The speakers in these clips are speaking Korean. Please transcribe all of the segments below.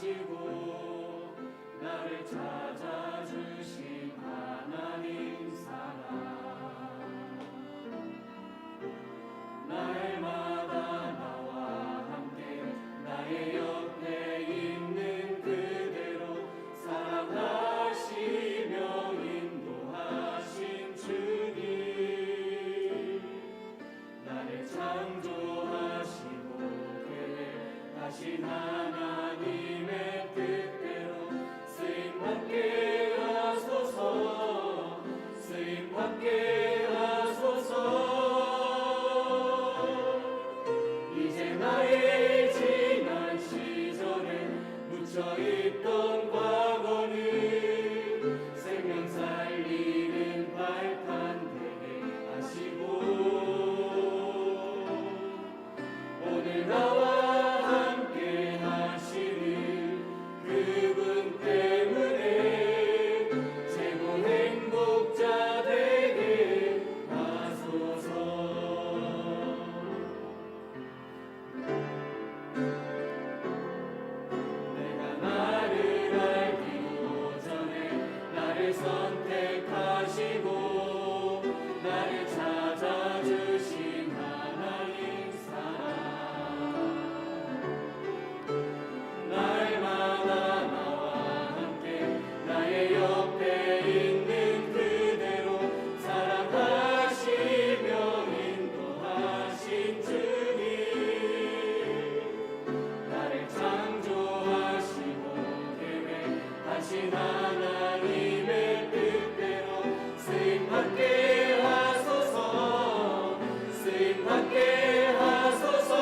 인도하시고 나를 찾아주신 하나님 사랑 날마다 나와 함께 나의 옆에 있는 그대로 사랑하시며 인도하신 주님 나를 창조하시고 계획하신 하나님의 뜻대로 쓰임받게 하소서 쓰임받게 하소서 이제 나의 지난 시절에 묻혀있던 과거는 생명 살리는 발판 되게 하시고 오늘 나와 함께 하시는 그분 때문에 최고 행복자 되게 하소서 내가 나를 알기도 전에 나를 선택하시고 나를 찾아주신 하나님 사랑 날마다 나와 함께 나의 옆에 있는 그대로 사랑하시며 인도하신 주님 나를 창조하시고 계획하신 하나님의 뜻대로 쓰임받게 하소서 쓰임받게 하소서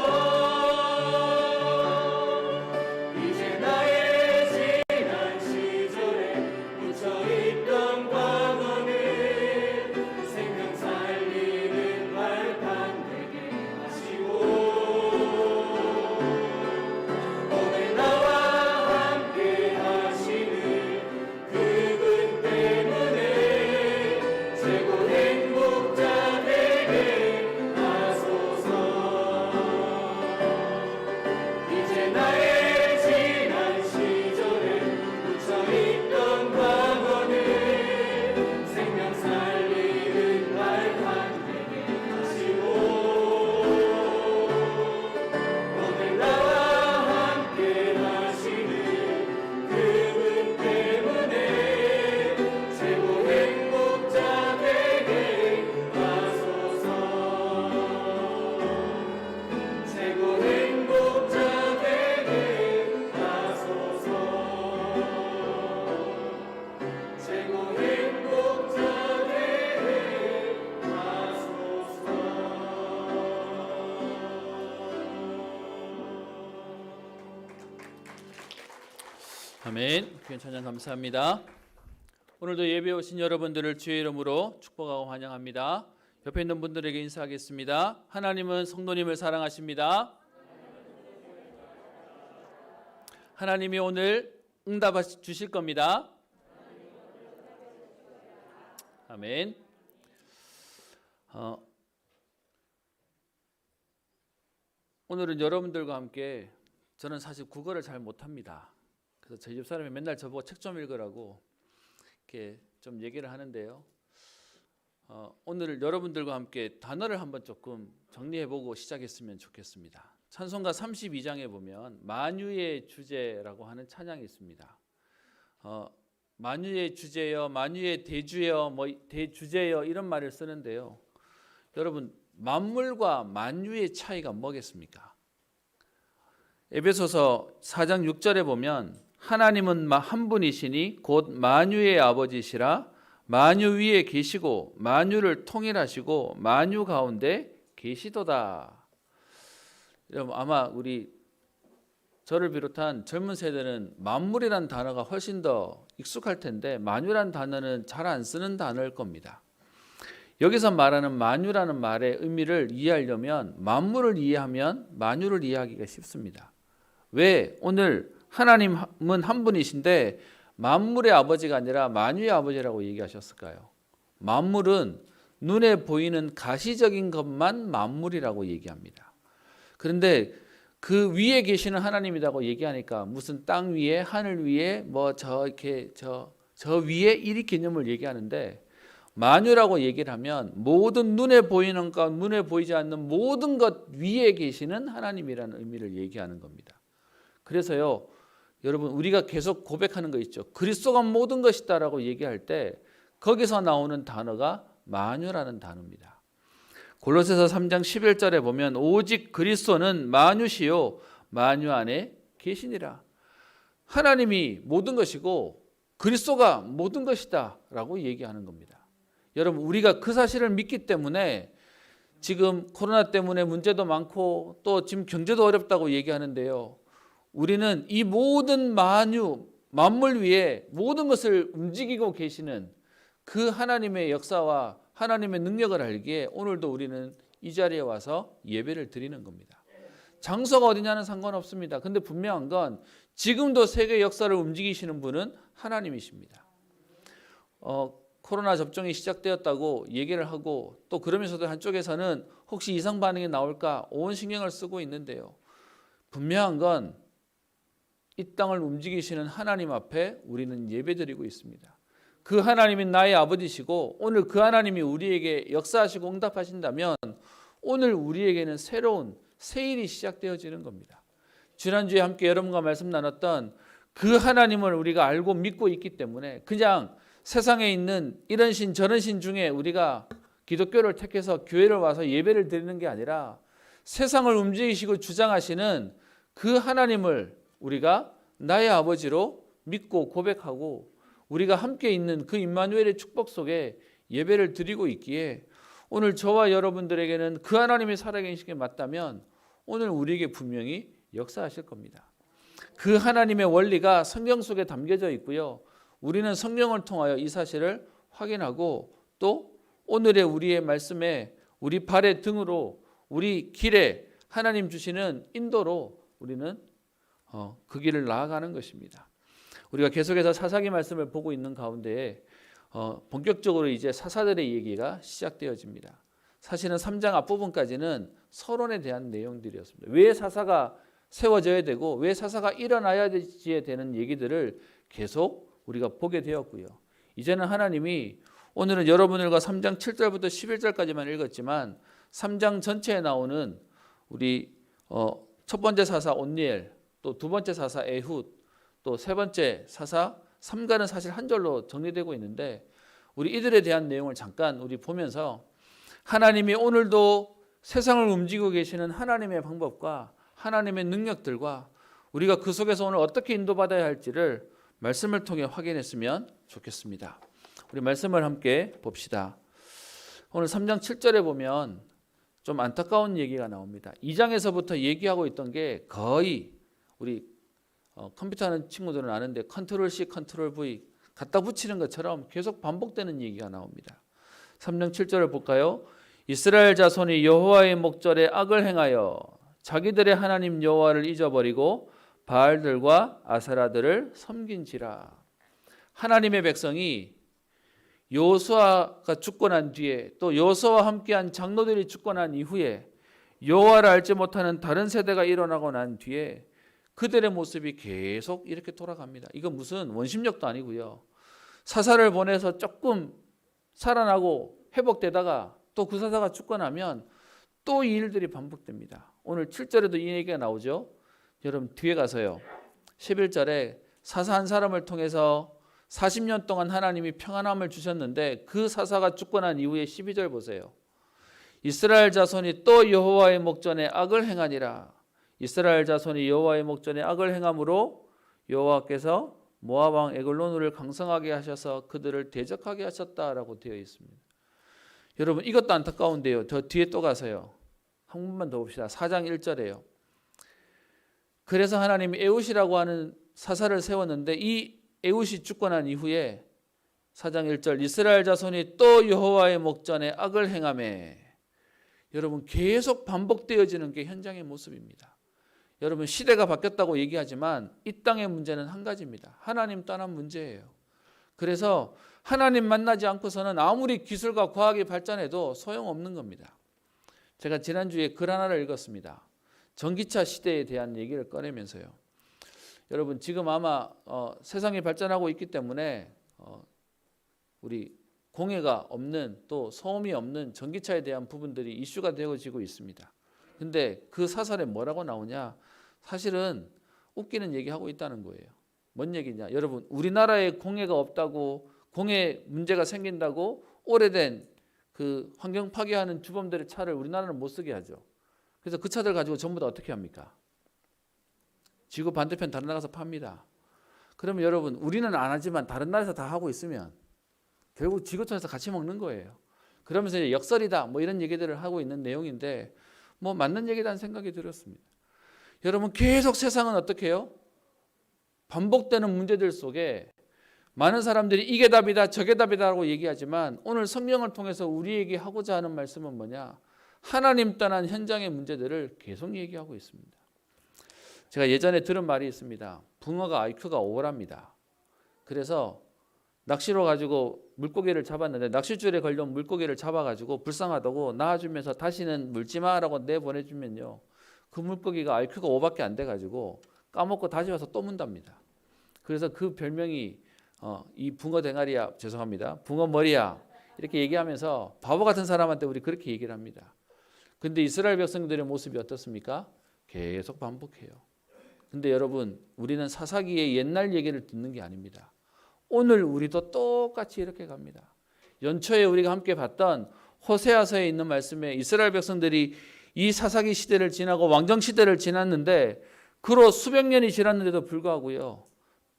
이제 나의 지난 시절에 묻혀있던 과거는 생명 살리는 발판 되게 하시고 오늘 나와 함께 하시는 그분 때문에 최고 행복자 되게 하소서 이제 나의 지난 시절에 묻혀있던 과거는 생명 살리는 발판 되게 하시고 오늘 나와 함께 하시는 그분 때문에 최고 행복자 되게 하소서 최고 행복자 되게 하소서 최고 행복자 되게 하소서 아멘. 귀한 찬양 감사합니다. 오늘도 예배 오신 여러분들을 주의 이름으로 축복하고 환영합니다. 옆에 있는 분들에게 인사하겠습니다. 하나님은 성도님을 사랑하십니다. 하나님이 오늘 응답 주실 겁니다. 아멘. 오늘은 여러분들과 함께 저는 사실 국어를 잘 못합니다. 그래서 저희 집 사람이 맨날 저보고 책 좀 읽으라고 이렇게 좀 얘기를 하는데요. 오늘 여러분들과 함께 단어를 한번 조금 정리해보고 시작했으면 좋겠습니다. 찬송가 32장에 보면 만유의 주제라고 하는 찬양이 있습니다. 만유의 주제여, 만유의 대주여, 대주제여 이런 말을 쓰는데요. 여러분 만물과 만유의 차이가 뭐겠습니까? 에베소서 4장 6절에 보면 하나님은 한 분이시니 곧 만유의 아버지시라 만유 위에 계시고 만유를 통일하시고 만유 가운데 계시도다. 여러분 아마 우리 저를 비롯한 젊은 세대는 만물이란 단어가 훨씬 더 익숙할 텐데 만유란 단어는 잘 안 쓰는 단어일 겁니다. 여기서 말하는 만유라는 말의 의미를 이해하려면 만물을 이해하면 만유를 이해하기가 쉽습니다. 왜? 오늘 하나님은 한 분이신데 만물의 아버지가 아니라 만유의 아버지라고 얘기하셨을까요? 만물은 눈에 보이는 가시적인 것만 만물이라고 얘기합니다. 그런데 그 위에 계시는 하나님이라고 얘기하니까 무슨 땅 위에 하늘 위에 뭐 저 이렇게 저 위에 이 개념을 얘기하는데, 만유라고 얘기를 하면 모든 눈에 보이는 것, 눈에 보이지 않는 모든 것 위에 계시는 하나님이라는 의미를 얘기하는 겁니다. 그래서요, 여러분 우리가 계속 고백하는 거 있죠. 그리스도가 모든 것이다라고 얘기할 때 거기서 나오는 단어가 만유라는 단어입니다. 골로새서 3장 11절에 보면 오직 그리스도는 만유시요 만유 안에 계시니라. 하나님이 모든 것이고 그리스도가 모든 것이다라고 얘기하는 겁니다. 여러분 우리가 그 사실을 믿기 때문에 지금 코로나 때문에 문제도 많고 또 지금 경제도 어렵다고 얘기하는데요. 우리는 이 모든 만유, 만물 위에 모든 것을 움직이고 계시는 그 하나님의 역사와 하나님의 능력을 알기에 오늘도 우리는 이 자리에 와서 예배를 드리는 겁니다. 장소가 어디냐는 상관없습니다. 근데 분명한 건 지금도 세계 역사를 움직이시는 분은 하나님이십니다. 코로나 접종이 시작되었다고 얘기를 하고 또 그러면서도 한쪽에서는 혹시 이상 반응이 나올까 온 신경을 쓰고 있는데요. 분명한 건 이 땅을 움직이시는 하나님 앞에 우리는 예배드리고 있습니다. 그 하나님이 나의 아버지시고 오늘 그 하나님이 우리에게 역사하시고 응답하신다면 오늘 우리에게는 새로운 새 일이 시작되어지는 겁니다. 지난주에 함께 여러분과 말씀 나눴던 그 하나님을 우리가 알고 믿고 있기 때문에 그냥 세상에 있는 이런 신 저런 신 중에 우리가 기독교를 택해서 교회를 와서 예배를 드리는 게 아니라 세상을 움직이시고 주장하시는 그 하나님을 우리가 나의 아버지로 믿고 고백하고 우리가 함께 있는 그 임마누엘의 축복 속에 예배를 드리고 있기에 오늘 저와 여러분들에게는 그 하나님이 살아계신 게 맞다면 오늘 우리에게 분명히 역사하실 겁니다. 그 하나님의 원리가 성경 속에 담겨져 있고요. 우리는 성경을 통하여 이 사실을 확인하고 또 오늘의 우리의 말씀에 우리 발의 등으로 우리 길에 하나님 주시는 인도로 우리는 그 길을 나아가는 것입니다. 우리가 계속해서 사사기 말씀을 보고 있는 가운데 본격적으로 이제 사사들의 얘기가 시작되어집니다. 사실은 3장 앞부분까지는 서론에 대한 내용들이었습니다. 왜 사사가 세워져야 되고 왜 사사가 일어나야 되는 얘기들을 계속 우리가 보게 되었고요. 이제는 하나님이 오늘은 여러분들과 3장 7절부터 11절까지만 읽었지만 3장 전체에 나오는 우리 첫 번째 사사 온니엘, 또 두 번째 사사 에훗, 또 세 번째 사사 삼가는 사실 한 절로 정리되고 있는데 우리 이들에 대한 내용을 잠깐 우리 보면서 하나님이 오늘도 세상을 움직이고 계시는 하나님의 방법과 하나님의 능력들과 우리가 그 속에서 오늘 어떻게 인도받아야 할지를 말씀을 통해 확인했으면 좋겠습니다. 우리 말씀을 함께 봅시다. 오늘 3장 7절에 보면 좀 안타까운 얘기가 나옵니다. 2장에서부터 얘기하고 있던 게 거의 우리 컴퓨터 하는 친구들은 아는데 컨트롤 C, 컨트롤 V 갖다 붙이는 것처럼 계속 반복되는 얘기가 나옵니다. 3장 7절을 볼까요? 이스라엘 자손이 여호와의 목전에 악을 행하여 자기들의 하나님 여호와를 잊어버리고 바알들과 아세라들을 섬긴지라. 하나님의 백성이 여호수아가 죽고 난 뒤에 또 여호수아와 함께한 장로들이 죽고 난 이후에 여호와를 알지 못하는 다른 세대가 일어나고 난 뒤에 그들의 모습이 계속 이렇게 돌아갑니다. 이건 무슨 원심력도 아니고요. 사사를 보내서 조금 살아나고 회복되다가 또 그 사사가 죽고 나면 또 이 일들이 반복됩니다. 오늘 7절에도 이 얘기가 나오죠. 여러분 뒤에 가서요. 11절에 사사 한 사람을 통해서 40년 동안 하나님이 평안함을 주셨는데 그 사사가 죽고 난 이후에 12절 보세요. 이스라엘 자손이 또 여호와의 목전에 악을 행하니라. 이스라엘 자손이 여호와의 목전에 악을 행함으로 여호와께서 모압 왕 에글론을 강성하게 하셔서 그들을 대적하게 하셨다라고 되어 있습니다. 여러분 이것도 안타까운데요. 더 뒤에 또 가서요. 한 번만 더 봅시다. 4장 1절에요. 그래서 하나님이 에훗이라고 하는 사사를 세웠는데 이 에훗이 죽고 난 이후에 4장 1절 이스라엘 자손이 또 여호와의 목전에 악을 행하매. 여러분 계속 반복되어지는 게 현장의 모습입니다. 여러분 시대가 바뀌었다고 얘기하지만 이 땅의 문제는 한 가지입니다. 하나님 떠난 문제예요. 그래서 하나님 만나지 않고서는 아무리 기술과 과학이 발전해도 소용없는 겁니다. 제가 지난주에 글 하나를 읽었습니다. 전기차 시대에 대한 얘기를 꺼내면서요. 여러분 지금 아마 세상이 발전하고 있기 때문에 우리 공해가 없는 또 소음이 없는 전기차에 대한 부분들이 이슈가 되어지고 있습니다. 근데 그 사설에 뭐라고 나오냐? 사실은 웃기는 얘기하고 있다는 거예요. 뭔 얘기냐? 여러분 우리나라에 공해가 없다고 공해 문제가 생긴다고 오래된 그 환경 파괴하는 주범들의 차를 우리나라는 못 쓰게 하죠. 그래서 그 차들 가지고 전부 다 어떻게 합니까? 지구 반대편 다른 나라에서 팝니다. 그러면 여러분 우리는 안 하지만 다른 나라에서 다 하고 있으면 결국 지구촌에서 같이 먹는 거예요. 그러면서 이제 역설이다 뭐 이런 얘기들을 하고 있는 내용인데 뭐 맞는 얘기라는 생각이 들었습니다. 여러분 계속 세상은 어떻게 해요? 반복되는 문제들 속에 많은 사람들이 이게 답이다 저게 답이다라고 얘기하지만 오늘 성경을 통해서 우리에게 하고자 하는 말씀은 뭐냐? 하나님 떠난 현장의 문제들을 계속 얘기하고 있습니다. 제가 예전에 들은 말이 있습니다. 붕어가 IQ가 5랍니다. 그래서 낚시로 가지고 물고기를 잡았는데 낚싯줄에 걸려온 물고기를 잡아가지고 불쌍하다고 놔주면서 다시는 물지 마라고 내보내주면요. 그 물고기가 IQ가 5밖에 안 돼가지고 까먹고 다시 와서 또 문답니다. 그래서 그 별명이 이 붕어 대가리야 죄송합니다. 붕어 머리야 이렇게 얘기하면서 바보 같은 사람한테 우리 그렇게 얘기를 합니다. 근데 이스라엘 백성들의 모습이 어떻습니까? 계속 반복해요. 근데 여러분 우리는 사사기의 옛날 얘기를 듣는 게 아닙니다. 오늘 우리도 똑같이 이렇게 갑니다. 연초에 우리가 함께 봤던 호세아서에 있는 말씀에 이스라엘 백성들이 이 사사기 시대를 지나고 왕정 시대를 지났는데 그로 수백 년이 지났는데도 불구하고요.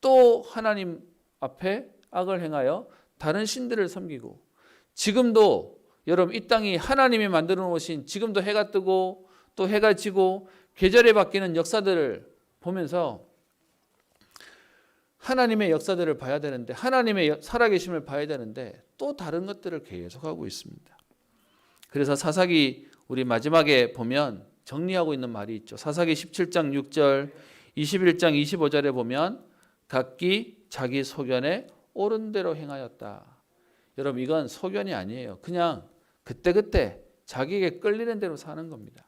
또 하나님 앞에 악을 행하여 다른 신들을 섬기고 지금도 여러분 이 땅이 하나님이 만들어 놓으신 지금도 해가 뜨고 또 해가 지고 계절이 바뀌는 역사들을 보면서 하나님의 역사들을 봐야 되는데 하나님의 살아계심을 봐야 되는데 또 다른 것들을 계속하고 있습니다. 그래서 사사기 우리 마지막에 보면 정리하고 있는 말이 있죠. 사사기 17장 6절 21장 25절에 보면 각기 자기 소견에 옳은 대로 행하였다. 여러분 이건 소견이 아니에요. 그냥 그때그때 자기에게 끌리는 대로 사는 겁니다.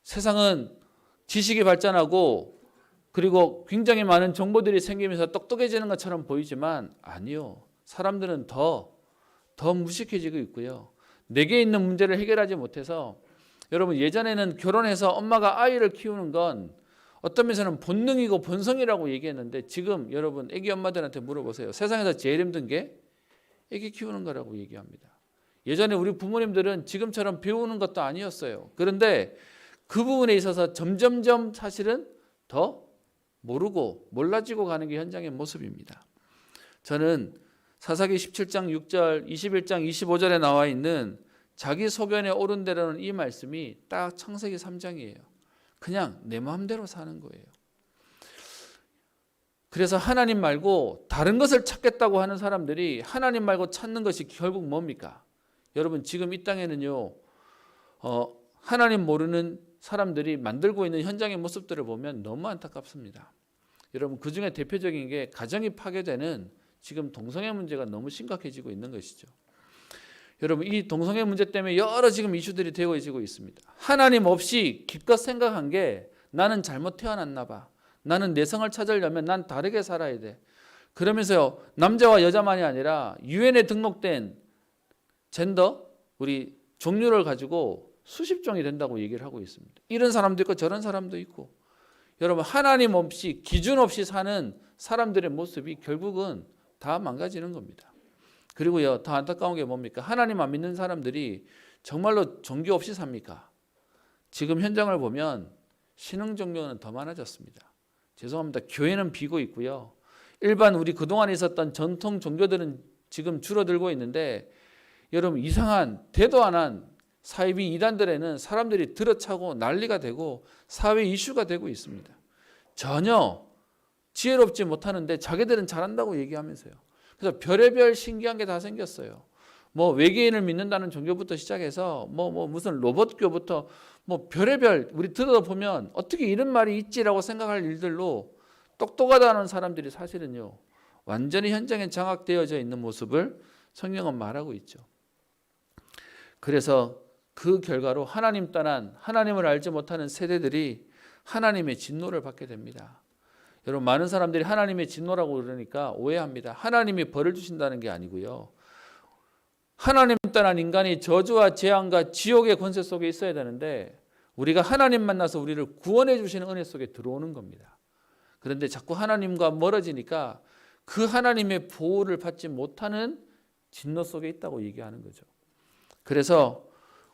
세상은 지식이 발전하고 그리고 굉장히 많은 정보들이 생기면서 똑똑해지는 것처럼 보이지만 아니요. 사람들은 더 무식해지고 있고요. 내게 있는 문제를 해결하지 못해서 여러분 예전에는 결혼해서 엄마가 아이를 키우는 건 어떤 면에서는 본능이고 본성이라고 얘기했는데 지금 여러분 애기 엄마들한테 물어보세요. 세상에서 제일 힘든 게 애기 키우는 거라고 얘기합니다. 예전에 우리 부모님들은 지금처럼 배우는 것도 아니었어요. 그런데 그 부분에 있어서 점점점 사실은 더 모르고 몰라지고 가는 게 현장의 모습입니다. 저는 사사기 17장 6절 21장 25절에 나와 있는 자기 소견에 옳은 대로는 이 말씀이 딱 창세기 3장이에요. 그냥 내 마음대로 사는 거예요. 그래서 하나님 말고 다른 것을 찾겠다고 하는 사람들이 하나님 말고 찾는 것이 결국 뭡니까? 여러분 지금 이 땅에는요 하나님 모르는 사람들이 만들고 있는 현장의 모습들을 보면 너무 안타깝습니다. 여러분 그중에 대표적인 게 가정이 파괴되는 지금 동성애 문제가 너무 심각해지고 있는 것이죠. 여러분 이 동성애 문제 때문에 여러 지금 이슈들이 되어지고 있습니다. 하나님 없이 기껏 생각한 게 나는 잘못 태어났나 봐. 나는 내성을 찾으려면 난 다르게 살아야 돼. 그러면서요 남자와 여자만이 아니라 유엔에 등록된 젠더 우리 종류를 가지고 수십 종이 된다고 얘기를 하고 있습니다. 이런 사람도 있고 저런 사람도 있고 여러분 하나님 없이 기준 없이 사는 사람들의 모습이 결국은 다 망가지는 겁니다. 그리고요 더 안타까운 게 뭡니까? 하나님 안 믿는 사람들이 정말로 종교 없이 삽니까? 지금 현장을 보면 신흥 종교는 더 많아졌습니다. 죄송합니다. 교회는 비고 있고요. 일반 우리 그동안 있었던 전통 종교들은 지금 줄어들고 있는데 여러분 이상한 대도 안 한 사이비 이단들에는 사람들이 들어차고 난리가 되고 사회 이슈가 되고 있습니다. 전혀 지혜롭지 못하는데 자기들은 잘한다고 얘기하면서요. 그래서 별의별 신기한 게 다 생겼어요. 뭐 외계인을 믿는다는 종교부터 시작해서 뭐 무슨 로봇교부터 뭐 별의별 우리 들어보면 어떻게 이런 말이 있지라고 생각할 일들로 똑똑하다는 사람들이 사실은요 완전히 현장에 장악되어져 있는 모습을 성경은 말하고 있죠. 그래서 그 결과로 하나님 떠난 하나님을 알지 못하는 세대들이 하나님의 진노를 받게 됩니다. 여러분, 많은 사람들이 하나님의 진노라고 그러니까 오해합니다. 하나님이 벌을 주신다는 게 아니고요. 하나님 떠난 인간이 저주와 재앙과 지옥의 권세 속에 있어야 되는데 우리가 하나님 만나서 우리를 구원해 주시는 은혜 속에 들어오는 겁니다. 그런데 자꾸 하나님과 멀어지니까 그 하나님의 보호를 받지 못하는 진노 속에 있다고 얘기하는 거죠. 그래서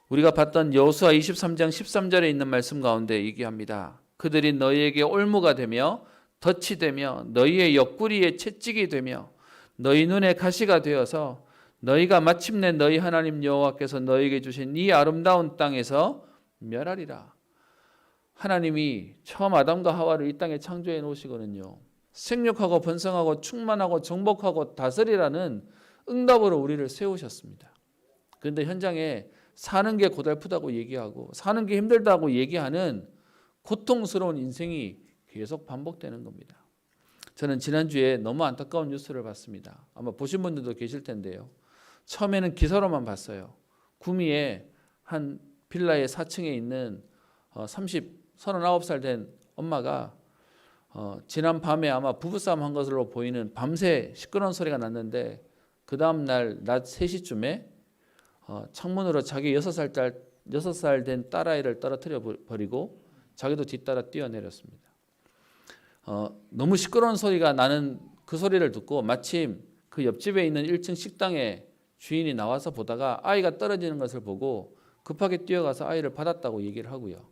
우리가 봤던 여호수아 23장 13절에 있는 말씀 가운데 얘기합니다. 그들이 너희에게 올무가 되며 덫이 되며 너희의 옆구리에 채찍이 되며 너희 눈에 가시가 되어서 너희가 마침내 너희 하나님 여호와께서 너희에게 주신 이 아름다운 땅에서 멸하리라. 하나님이 처음 아담과 하와를 이 땅에 창조해 놓으시거든요. 생육하고 번성하고 충만하고 정복하고 다스리라는 응답으로 우리를 세우셨습니다. 그런데 현장에 사는 게 고달프다고 얘기하고 사는 게 힘들다고 얘기하는 고통스러운 인생이 계속 반복되는 겁니다. 저는 지난주에 너무 안타까운 뉴스를 봤습니다. 아마 보신 분들도 계실 텐데요. 처음에는 기사로만 봤어요. 구미에 한 빌라의 4층에 있는 39살 된 엄마가 지난 밤에 아마 부부싸움 한 것으로 보이는 밤새 시끄러운 소리가 났는데 그 다음 날 낮 3시쯤에 창문으로 자기 6살 된 딸아이를 떨어뜨려 버리고 자기도 뒤따라 뛰어내렸습니다. 너무 시끄러운 소리가 나는 그 소리를 듣고 마침 그 옆집에 있는 1층 식당에 주인이 나와서 보다가 아이가 떨어지는 것을 보고 급하게 뛰어가서 아이를 받았다고 얘기를 하고요.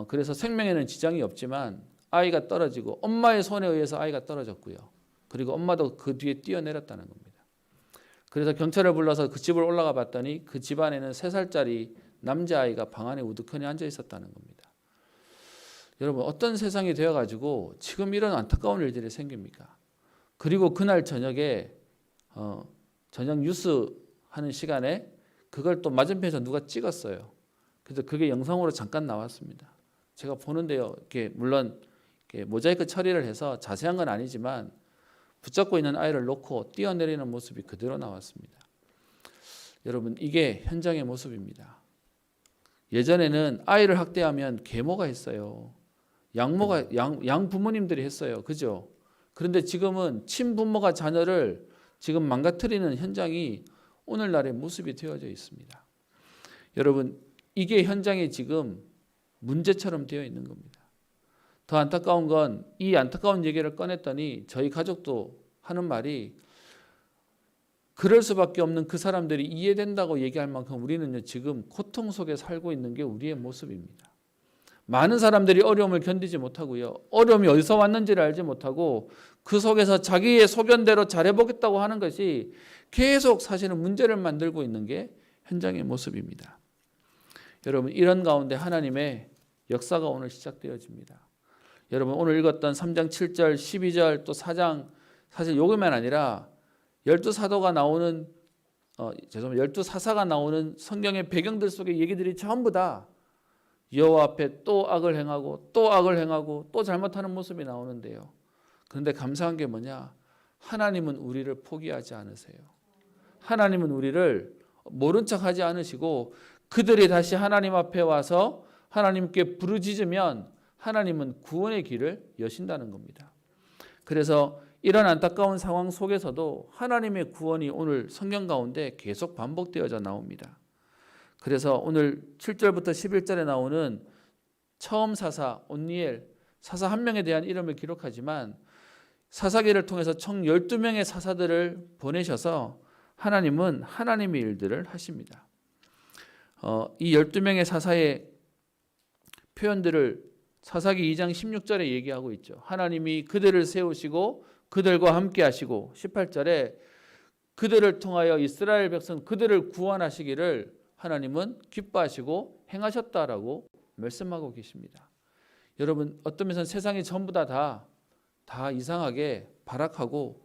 그래서 생명에는 지장이 없지만 아이가 떨어지고 엄마의 손에 의해서 아이가 떨어졌고요. 그리고 엄마도 그 뒤에 뛰어내렸다는 겁니다. 그래서 경찰을 불러서 그 집을 올라가 봤더니 그 집안에는 3살짜리 남자아이가 방 안에 우두커니 앉아 있었다는 겁니다. 여러분, 어떤 세상이 되어가지고 지금 이런 안타까운 일들이 생깁니까? 그리고 그날 저녁에 저녁 뉴스 하는 시간에 그걸 또 맞은편에서 누가 찍었어요. 그래서 그게 영상으로 잠깐 나왔습니다. 제가 보는데요, 이렇게 물론 이렇게 모자이크 처리를 해서 자세한 건 아니지만 붙잡고 있는 아이를 놓고 뛰어내리는 모습이 그대로 나왔습니다. 여러분, 이게 현장의 모습입니다. 예전에는 아이를 학대하면 계모가 했어요. 양 부모님들이 했어요. 그죠? 그런데 지금은 친부모가 자녀를 지금 망가뜨리는 현장이 오늘날의 모습이 되어져 있습니다. 여러분, 이게 현장에 지금 문제처럼 되어 있는 겁니다. 더 안타까운 건 이 안타까운 얘기를 꺼냈더니 저희 가족도 하는 말이 그럴 수밖에 없는 그 사람들이 이해된다고 얘기할 만큼 우리는 지금 고통 속에 살고 있는 게 우리의 모습입니다. 많은 사람들이 어려움을 견디지 못하고요. 어려움이 어디서 왔는지를 알지 못하고 그 속에서 자기의 소견대로 잘해보겠다고 하는 것이 계속 사실은 문제를 만들고 있는 게 현장의 모습입니다. 여러분, 이런 가운데 하나님의 역사가 오늘 시작되어집니다. 여러분, 오늘 읽었던 3장 7절, 12절 또 4장 사실 요것만 아니라 12사도가 나오는 12사사가 나오는 성경의 배경들 속의 얘기들이 전부 다 여호와 앞에 또 악을 행하고 또 악을 행하고 또 잘못하는 모습이 나오는데요. 그런데 감사한 게 뭐냐? 하나님은 우리를 포기하지 않으세요. 하나님은 우리를 모른 척하지 않으시고 그들이 다시 하나님 앞에 와서 하나님께 부르짖으면 하나님은 구원의 길을 여신다는 겁니다. 그래서 이런 안타까운 상황 속에서도 하나님의 구원이 오늘 성경 가운데 계속 반복되어져 나옵니다. 그래서 오늘 7절부터 11절에 나오는 처음 사사 온니엘 사사 한 명에 대한 이름을 기록하지만 사사기를 통해서 총 12명의 사사들을 보내셔서 하나님은 하나님의 일들을 하십니다. 이 12명의 사사의 표현들을 사사기 2장 16절에 얘기하고 있죠. 하나님이 그들을 세우시고 그들과 함께 하시고 18절에 그들을 통하여 이스라엘 백성 그들을 구원하시기를 하나님은 기뻐하시고 행하셨다라고 말씀하고 계십니다. 여러분, 어떤 면에서는 세상이 전부 다 이상하게 발악하고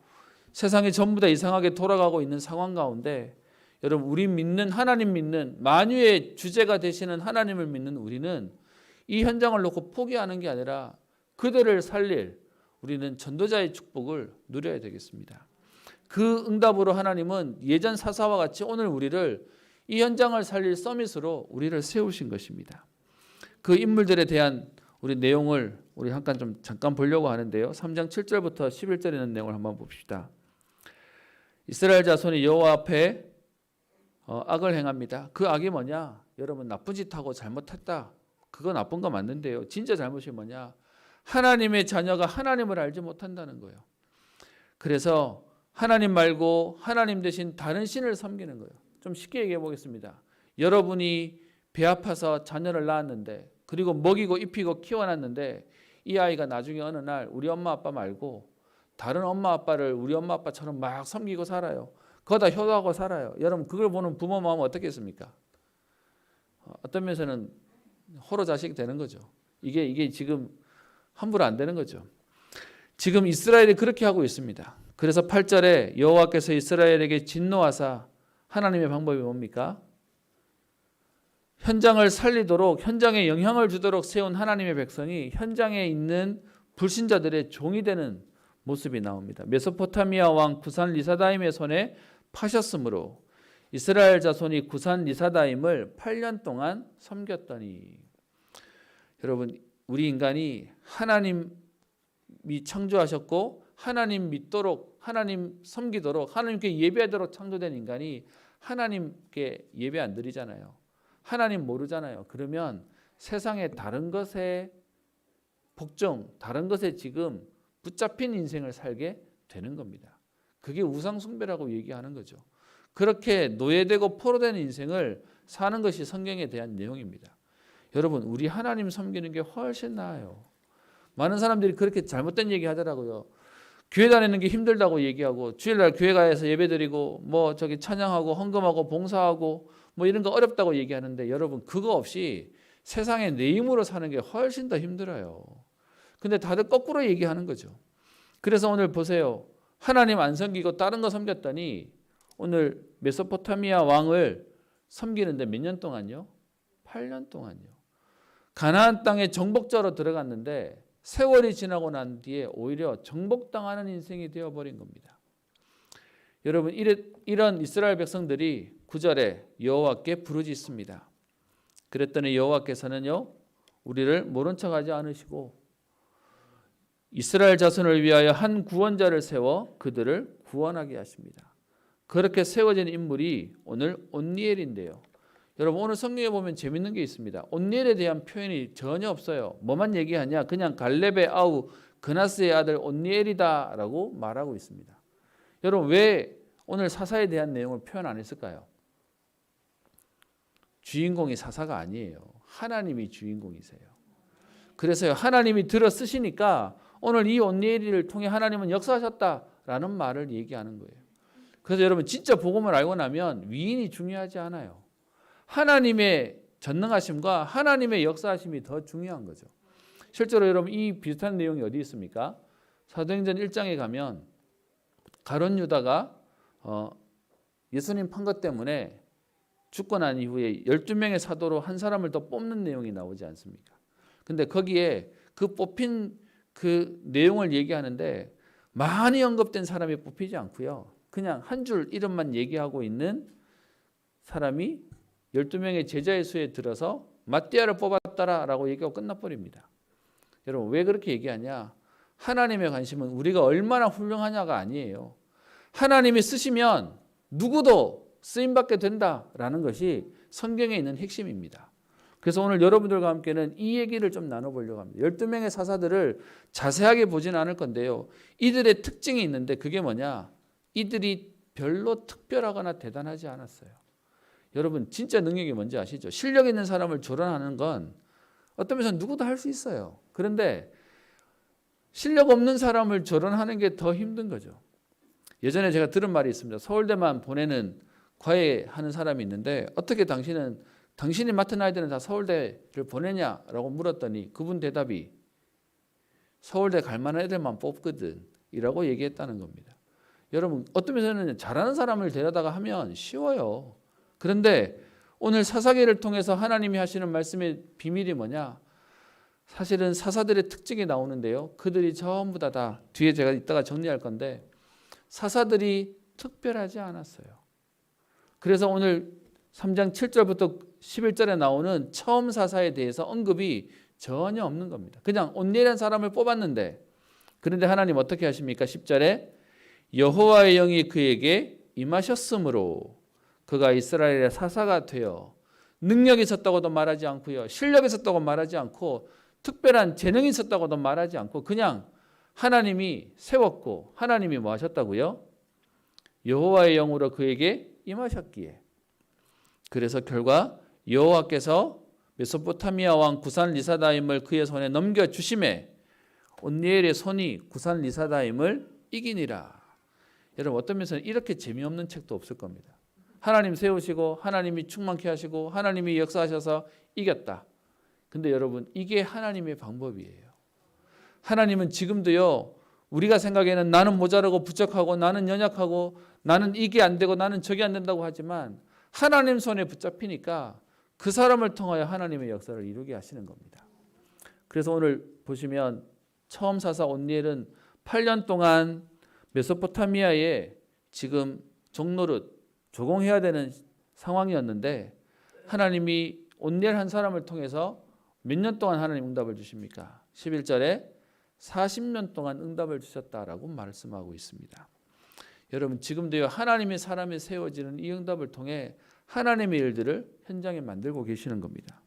세상이 전부 다 이상하게 돌아가고 있는 상황 가운데 여러분, 우리 믿는 하나님 믿는 만유의 주제가 되시는 하나님을 믿는 우리는 이 현장을 놓고 포기하는 게 아니라 그들을 살릴 우리는 전도자의 축복을 누려야 되겠습니다. 그 응답으로 하나님은 예전 사사와 같이 오늘 우리를 이 현장을 살릴 서밋으로 우리를 세우신 것입니다. 그 인물들에 대한 우리 내용을 우리 잠깐 보려고 하는데요. 3장 7절부터 11절에 있는 내용을 한번 봅시다. 이스라엘 자손이 여호와 앞에 악을 행합니다. 그 악이 뭐냐? 여러분 나쁜 짓 하고 잘못했다. 그거 나쁜 거 맞는데요. 진짜 잘못이 뭐냐? 하나님의 자녀가 하나님을 알지 못한다는 거예요. 그래서 하나님 말고 하나님 대신 다른 신을 섬기는 거예요. 좀 쉽게 얘기해 보겠습니다. 여러분이 배 아파서 자녀를 낳았는데 그리고 먹이고 입히고 키워놨는데 이 아이가 나중에 어느 날 우리 엄마 아빠 말고 다른 엄마 아빠를 우리 엄마 아빠처럼 막 섬기고 살아요. 거기다 효도하고 살아요. 여러분 그걸 보는 부모 마음은 어떻겠습니까? 어떤 면에서는 호로 자식이 되는 거죠. 이게 지금 함부로 안 되는 거죠. 지금 이스라엘이 그렇게 하고 있습니다. 그래서 8절에 여호와께서 이스라엘에게 진노하사 하나님의 방법이 뭡니까? 현장을 살리도록 현장에 영향을 주도록 세운 하나님의 백성이 현장에 있는 불신자들의 종이 되는 모습이 나옵니다. 메소포타미아 왕 구산 리사다임의 손에 파셨으므로 이스라엘 자손이 구산 리사다임을 8년 동안 섬겼더니 여러분 우리 인간이 하나님이 창조하셨고 하나님 믿도록 하나님 섬기도록 하나님께 예배하도록 창조된 인간이 하나님께 예배 안 드리잖아요. 하나님 모르잖아요. 그러면 세상의 다른 것에 복종, 다른 것에 지금 붙잡힌 인생을 살게 되는 겁니다. 그게 우상숭배라고 얘기하는 거죠. 그렇게 노예되고 포로된 인생을 사는 것이 성경에 대한 내용입니다. 여러분 우리 하나님 섬기는 게 훨씬 나아요. 많은 사람들이 그렇게 잘못된 얘기 하더라고요. 교회 다니는 게 힘들다고 얘기하고 주일날 교회 가서 예배드리고 뭐 찬양하고 헌금하고 봉사하고 뭐 이런 거 어렵다고 얘기하는데 여러분 그거 없이 세상에 내 힘으로 사는 게 훨씬 더 힘들어요. 근데 다들 거꾸로 얘기하는 거죠. 그래서 오늘 보세요. 하나님 안 섬기고 다른 거 섬겼더니 오늘 메소포타미아 왕을 섬기는데 몇 년 동안요? 8년 동안요. 가나안 땅에 정복자로 들어갔는데 세월이 지나고 난 뒤에 오히려 정복당하는 인생이 되어버린 겁니다. 여러분 이런 이스라엘 백성들이 9절에 여호와께 부르짖습니다. 그랬더니 여호와께서는요 우리를 모른 척하지 않으시고 이스라엘 자손을 위하여 한 구원자를 세워 그들을 구원하게 하십니다. 그렇게 세워진 인물이 오늘 온니엘인데요. 여러분 오늘 성경에 보면 재밌는 게 있습니다. 온니엘에 대한 표현이 전혀 없어요. 뭐만 얘기하냐? 그냥 갈렙의 아우 그나스의 아들 온니엘이다라고 말하고 있습니다. 여러분 왜 오늘 사사에 대한 내용을 표현 안 했을까요? 주인공이 사사가 아니에요. 하나님이 주인공이세요. 그래서 하나님이 들어 쓰시니까 오늘 이 온니엘을 통해 하나님은 역사하셨다라는 말을 얘기하는 거예요. 그래서 여러분 진짜 복음을 알고 나면 위인이 중요하지 않아요. 하나님의 전능하심과 하나님의 역사하심이 더 중요한 거죠. 실제로 여러분 이 비슷한 내용이 어디 있습니까? 사도행전 1장에 가면 가룟 유다가 예수님 판 것 때문에 죽고 난 이후에 12명의 사도로 한 사람을 더 뽑는 내용이 나오지 않습니까? 근데 거기에 그 뽑힌 그 내용을 얘기하는데 많이 언급된 사람이 뽑히지 않고요. 그냥 한 줄 이름만 얘기하고 있는 사람이 12명의 제자의 수에 들어서 마띠아를 뽑았다라고 얘기하고 끝나버립니다. 여러분 왜 그렇게 얘기하냐? 하나님의 관심은 우리가 얼마나 훌륭하냐가 아니에요. 하나님이 쓰시면 누구도 쓰임받게 된다라는 것이 성경에 있는 핵심입니다. 그래서 오늘 여러분들과 함께는 이 얘기를 좀 나눠보려고 합니다. 12명의 사사들을 자세하게 보지는 않을 건데요. 이들의 특징이 있는데 그게 뭐냐? 이들이 별로 특별하거나 대단하지 않았어요. 여러분 진짜 능력이 뭔지 아시죠? 실력 있는 사람을 조련하는 건 어떤 면에서 누구도 할 수 있어요. 그런데 실력 없는 사람을 조련하는 게 더 힘든 거죠. 예전에 제가 들은 말이 있습니다. 서울대만 보내는 과외하는 사람이 있는데 어떻게 당신이 맡은 아이들은 다 서울대를 보내냐라고 물었더니 그분 대답이 서울대 갈 만한 애들만 뽑거든 이라고 얘기했다는 겁니다. 여러분 어떤 면에서는 잘하는 사람을 데려다가 하면 쉬워요. 그런데 오늘 사사기를 통해서 하나님이 하시는 말씀의 비밀이 뭐냐? 사실은 사사들의 특징이 나오는데요. 그들이 전부 다 뒤에 제가 이따가 정리할 건데 사사들이 특별하지 않았어요. 그래서 오늘 3장 7절부터 11절에 나오는 처음 사사에 대해서 언급이 전혀 없는 겁니다. 그냥 온니엘이라는 사람을 뽑았는데, 그런데 하나님 어떻게 하십니까? 10절에 여호와의 영이 그에게 임하셨으므로 그가 이스라엘의 사사가 되어 능력이 있었다고도 말하지 않고요, 실력이 있었다고 말하지 않고 특별한 재능이 있었다고도 말하지 않고 그냥 하나님이 세웠고 하나님이 뭐 하셨다고요? 여호와의 영으로 그에게 임하셨기에. 그래서 결과 여호와께서 메소포타미아 왕 구산 리사다임을 그의 손에 넘겨주심에 온니엘의 손이 구산 리사다임을 이기니라. 여러분, 어떤 면에서는 이렇게 재미없는 책도 없을 겁니다. 하나님 세우시고 하나님이 충만케 하시고 하나님이 역사하셔서 이겼다. 근데 여러분, 이게 하나님의 방법이에요. 하나님은 지금도요, 우리가 생각에는 나는 모자라고 부족하고 나는 연약하고 나는 이게 안 되고 나는 저게 안 된다고 하지만 하나님 손에 붙잡히니까 그 사람을 통하여 하나님의 역사를 이루게 하시는 겁니다. 그래서 오늘 보시면 처음 사사 온니엘은 8년 동안 메소포타미아에 지금 종노릇 조공해야 되는 상황이었는데 하나님이 온니엘 한 사람을 통해서 몇 년 동안 하나님 응답을 주십니까? 11절에 40년 동안 응답을 주셨다라고 말씀하고 있습니다. 여러분, 지금도요, 하나님의 사람이 세워지는 이 응답을 통해 하나님의 일들을 현장에 만들고 계시는 겁니다.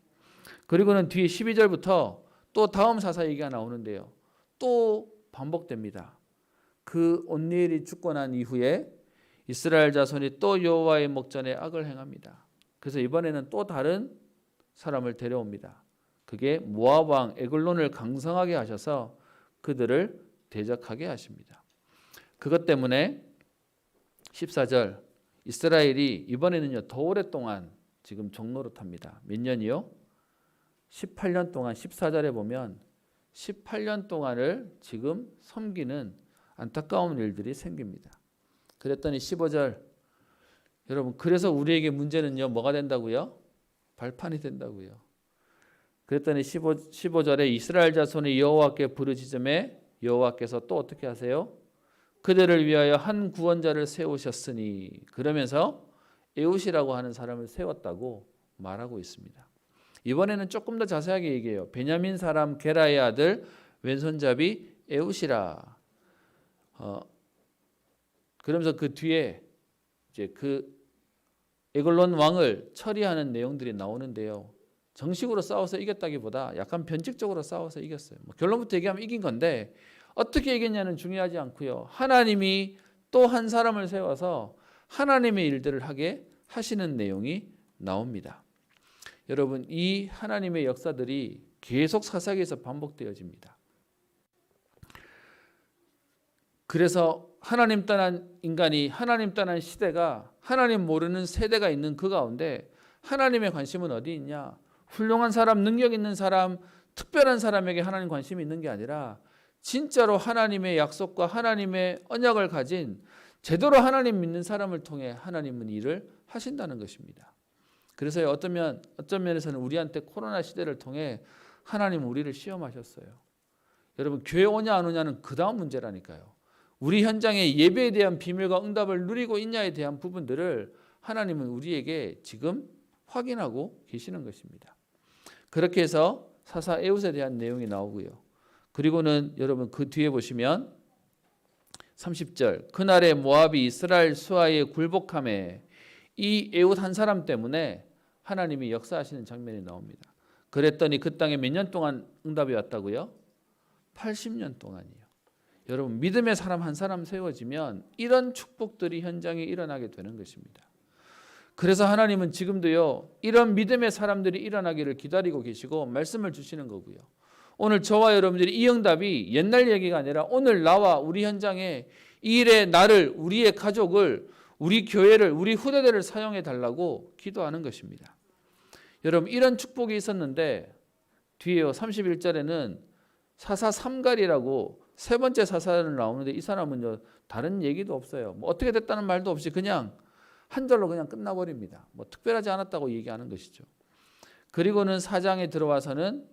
그리고는 뒤에 12절부터 또 다음 사사 얘기가 나오는데요, 또 반복됩니다. 그 온니엘이 죽고 난 이후에 이스라엘 자손이 또 여호와의 목전에 악을 행합니다. 그래서 이번에는 또 다른 사람을 데려옵니다. 그게 모압 왕 에글론을 강성하게 하셔서 그들을 대적하게 하십니다. 그것 때문에 14절, 이스라엘이 이번에는요 더 오랫동안 지금 종노릇합니다. 몇 년이요? 18년 동안. 14절에 보면 18년 동안을 지금 섬기는 안타까운 일들이 생깁니다. 그랬더니 15절, 여러분, 그래서 우리에게 문제는요 뭐가 된다고요? 발판이 된다고요. 그랬더니 15절에 이스라엘 자손이 여호와께 부르짖음에 여호와께서 또 어떻게 하세요? 그들을 위하여 한 구원자를 세우셨으니, 그러면서 에웃이라고 하는 사람을 세웠다고 말하고 있습니다. 이번에는 조금 더 자세하게 얘기해요. 베냐민 사람 게라의 아들 왼손잡이 에웃이라. 그러면서 그 뒤에 이제 그 에글론 왕을 처리하는 내용들이 나오는데요. 정식으로 싸워서 이겼다기보다 약간 변칙적으로 싸워서 이겼어요. 결론부터 얘기하면 이긴 건데 어떻게 이겼냐는 중요하지 않고요, 하나님이 또 한 사람을 세워서 하나님의 일들을 하게 하시는 내용이 나옵니다. 여러분, 이 하나님의 역사들이 계속 사사기에서 반복되어집니다. 그래서 하나님 떠난 인간이, 하나님 떠난 시대가, 하나님 모르는 세대가 있는 그 가운데 하나님의 관심은 어디 있냐? 훌륭한 사람, 능력 있는 사람, 특별한 사람에게 하나님 관심이 있는 게 아니라 진짜로 하나님의 약속과 하나님의 언약을 가진 제대로 하나님 믿는 사람을 통해 하나님은 일을 하신다는 것입니다. 그래서 어떤 면에서는 우리한테 코로나 시대를 통해 하나님은 우리를 시험하셨어요. 여러분, 교회 오냐 안 오냐는 그 다음 문제라니까요. 우리 현장에 예배에 대한 비밀과 응답을 누리고 있냐에 대한 부분들을 하나님은 우리에게 지금 확인하고 계시는 것입니다. 그렇게 해서 사사 에웃에 대한 내용이 나오고요. 그리고는 여러분 그 뒤에 보시면 30절, 그날에 모압이 이스라엘 수하에 굴복함에 이 에웃 한 사람 때문에 하나님이 역사하시는 장면이 나옵니다. 그랬더니 그 땅에 몇 년 동안 응답이 왔다고요? 80년 동안이요. 여러분, 믿음의 사람 한 사람 세워지면 이런 축복들이 현장에 일어나게 되는 것입니다. 그래서 하나님은 지금도요 이런 믿음의 사람들이 일어나기를 기다리고 계시고 말씀을 주시는 거고요. 오늘 저와 여러분들이 이 응답이 옛날 얘기가 아니라 오늘 나와 우리 현장에 이 일에 나를, 우리의 가족을, 우리 교회를, 우리 후대들을 사용해 달라고 기도하는 것입니다. 여러분, 이런 축복이 있었는데 뒤에요 31절에는 사사 삼갈이라고 세 번째 사사를 나오는데 이 사람은요 다른 얘기도 없어요. 뭐 어떻게 됐다는 말도 없이 그냥 한 절로 그냥 끝나버립니다. 뭐 특별하지 않았다고 얘기하는 것이죠. 그리고는 4장에 들어와서는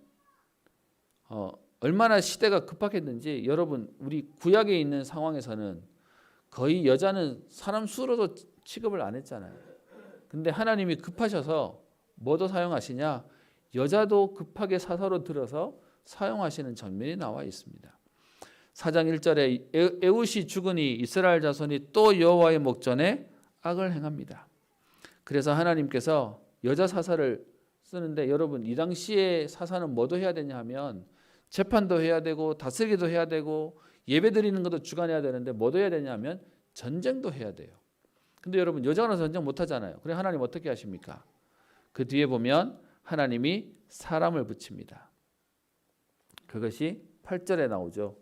얼마나 시대가 급박했는지, 여러분 우리 구약에 있는 상황에서는 거의 여자는 사람 수로도 취급을 안 했잖아요. 근데 하나님이 급하셔서 뭐도 사용하시냐? 여자도 급하게 사사로 들어서 사용하시는 장면이 나와 있습니다. 4장 1절에 에훗이 죽으니 이스라엘 자손이 또 여호와의 목전에 악을 행합니다. 그래서 하나님께서 여자 사사를 쓰는데, 여러분 이 당시에 사사는 뭐도 해야 되냐 하면 재판도 해야 되고 다스리기도 해야 되고 예배 드리는 것도 주관해야 되는데 뭐도 해야 되냐 하면 전쟁도 해야 돼요. 근데 여러분 여자가 전쟁 못 하잖아요. 그래 하나님 어떻게 하십니까? 그 뒤에 보면 하나님이 사람을 붙입니다. 그것이 8절에 나오죠.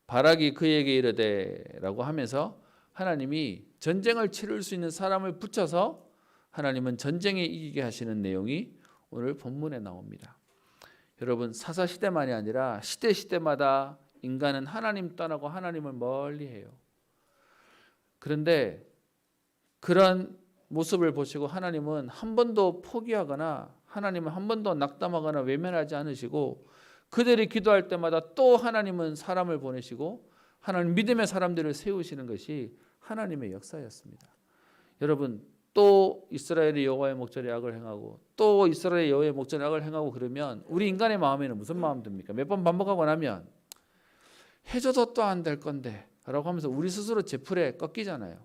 바락이 그에게 이르되 라고 하면서 하나님이 전쟁을 치를 수 있는 사람을 붙여서 하나님은 전쟁에 이기게 하시는 내용이 오늘 본문에 나옵니다. 여러분 사사 시대만이 아니라 시대마다 인간은 하나님 떠나고 하나님을 멀리해요. 그런데 그런 모습을 보시고 하나님은 한 번도 포기하거나 하나님은 한 번도 낙담하거나 외면하지 않으시고 그들이 기도할 때마다 또 하나님은 사람을 보내시고 하나님 믿음의 사람들을 세우시는 것이 하나님의 역사였습니다. 여러분 또 이스라엘이 여호와의 목전에 악을 행하고 또 이스라엘이 여호와의 목전에 악을 행하고 그러면 우리 인간의 마음에는 무슨 마음 듭니까? 몇 번 반복하고 나면 해줘도 또 안 될 건데 라고 하면서 우리 스스로 제풀에 꺾이잖아요.